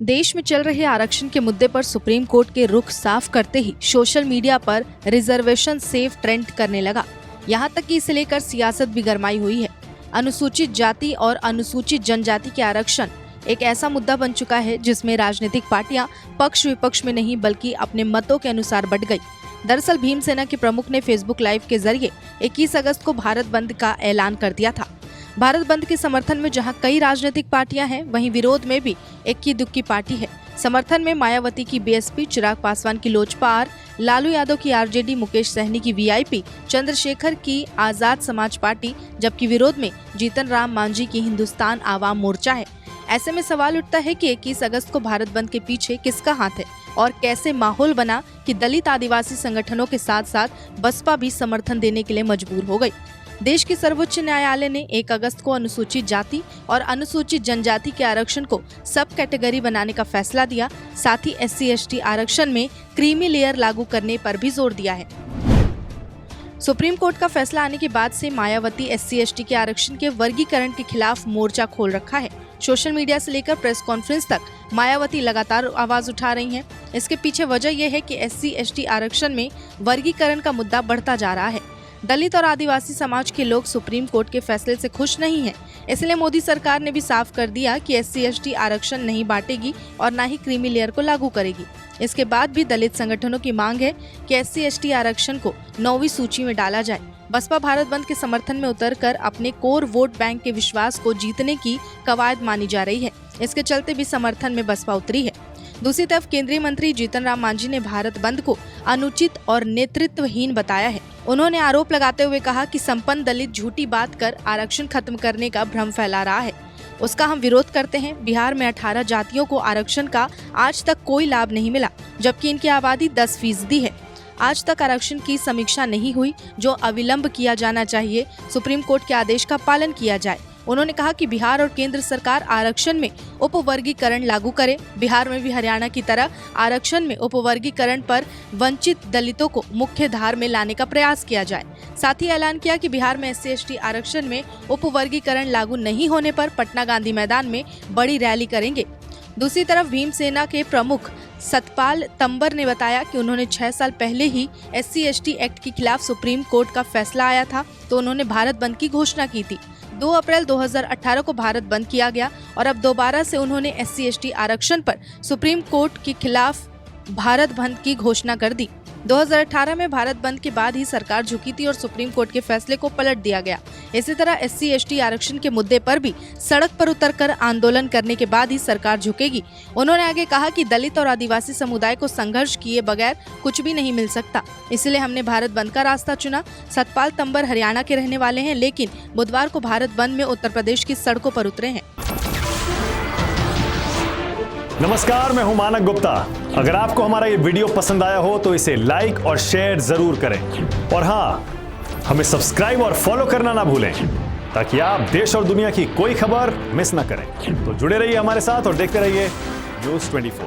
देश में चल रहे आरक्षण के मुद्दे पर सुप्रीम कोर्ट के रुख साफ करते ही सोशल मीडिया पर रिजर्वेशन सेफ ट्रेंड करने लगा। यहाँ तक कि इसे लेकर सियासत भी गरमाई हुई है। अनुसूचित जाति और अनुसूचित जनजाति के आरक्षण एक ऐसा मुद्दा बन चुका है जिसमें राजनीतिक पार्टियां पक्ष विपक्ष में नहीं बल्कि अपने मतों के अनुसार बंट गई। दरअसल भीमसेना के प्रमुख ने फेसबुक लाइव के जरिए 21 अगस्त को भारत बंद का ऐलान कर दिया था। भारत बंद के समर्थन में जहां कई राजनीतिक पार्टियां हैं, वहीं विरोध में भी इक्की दुक्की पार्टी है। समर्थन में मायावती की बीएसपी, चिराग पासवान की लोजपा आर, लालू यादव की आरजेडी, मुकेश सहनी की वीआईपी, चंद्रशेखर की आजाद समाज पार्टी, जबकि विरोध में जीतन राम मांझी की हिंदुस्तान आवाम मोर्चा है। ऐसे में सवाल उठता है कि 21 अगस्त को भारत बंद के पीछे किसका हाथ है और कैसे माहौल बना कि दलित आदिवासी संगठनों के साथ साथ बसपा भी समर्थन देने के लिए मजबूर हो गई। देश की सर्वोच्च न्यायालय ने 1 अगस्त को अनुसूचित जाति और अनुसूचित जनजाति के आरक्षण को सब कैटेगरी बनाने का फैसला दिया। साथ ही SC/ST आरक्षण में क्रीमी लेयर लागू करने पर भी जोर दिया है। सुप्रीम कोर्ट का फैसला आने के बाद से मायावती SC/ST के आरक्षण के वर्गीकरण के खिलाफ मोर्चा खोल रखा है। सोशल मीडिया से लेकर प्रेस कॉन्फ्रेंस तक मायावती लगातार आवाज उठा रही हैं। इसके पीछे वजह यह है कि SC/ST आरक्षण में वर्गीकरण का मुद्दा बढ़ता जा रहा है। दलित और आदिवासी समाज के लोग सुप्रीम कोर्ट के फैसले से खुश नहीं हैं। इसलिए मोदी सरकार ने भी साफ कर दिया कि SC/ST आरक्षण नहीं बांटेगी और न ही क्रीमी लेयर को लागू करेगी। इसके बाद भी दलित संगठनों की मांग है कि SC/ST आरक्षण को 9वीं सूची में डाला जाए। बसपा भारत बंद के समर्थन में उतरकर अपने कोर वोट बैंक के विश्वास को जीतने की कवायद मानी जा रही है। इसके चलते भी समर्थन में बसपा उतरी है। दूसरी तरफ केंद्रीय मंत्री जीतन राम मांझी ने भारत बंद को अनुचित और नेतृत्वहीन बताया है। उन्होंने आरोप लगाते हुए कहा कि संपन्न दलित झूठी बात कर आरक्षण खत्म करने का भ्रम फैला रहा है। उसका हम विरोध करते हैं। बिहार में 18 जातियों को आरक्षण का आज तक कोई लाभ नहीं मिला, जबकि इनकी आबादी 10% है। आज तक आरक्षण की समीक्षा नहीं हुई, जो अविलंब किया जाना चाहिए। सुप्रीम कोर्ट के आदेश का पालन किया जाए। उन्होंने कहा कि बिहार और केंद्र सरकार आरक्षण में उपवर्गीकरण लागू करे। बिहार में भी हरियाणा की तरह आरक्षण में उपवर्गीकरण पर वंचित दलितों को मुख्य धारा में लाने का प्रयास किया जाए। साथ ही ऐलान किया कि बिहार में SC/ST आरक्षण में उपवर्गीकरण लागू नहीं होने पर पटना गांधी मैदान में बड़ी रैली करेंगे। दूसरी तरफ भीमसेना के प्रमुख सतपाल तंबर ने बताया कि उन्होंने 6 साल पहले ही SC/ST एक्ट के खिलाफ सुप्रीम कोर्ट का फैसला आया था तो उन्होंने भारत बंद की घोषणा की थी। 2 अप्रैल 2018 को भारत बंद किया गया और अब दोबारा से उन्होंने SC/ST आरक्षण पर सुप्रीम कोर्ट के खिलाफ भारत बंद की घोषणा कर दी। 2018 में भारत बंद के बाद ही सरकार झुकी थी और सुप्रीम कोर्ट के फैसले को पलट दिया गया। इसी तरह SC/ST आरक्षण के मुद्दे पर भी सड़क पर उतरकर आंदोलन करने के बाद ही सरकार झुकेगी। उन्होंने आगे कहा कि दलित और आदिवासी समुदाय को संघर्ष किए बगैर कुछ भी नहीं मिल सकता, इसलिए हमने भारत बंद का रास्ता चुना। सतपाल तंबर हरियाणा के रहने वाले हैं, लेकिन बुधवार को भारत बंद में उत्तर प्रदेश की सड़कों पर उतरे हैं। नमस्कार, मैं हूं मानक गुप्ता। अगर आपको हमारा ये वीडियो पसंद आया हो तो इसे लाइक और शेयर जरूर करें और हाँ, हमें सब्सक्राइब और फॉलो करना ना भूलें ताकि आप देश और दुनिया की कोई खबर मिस ना करें। तो जुड़े रहिए हमारे साथ और देखते रहिए News 24।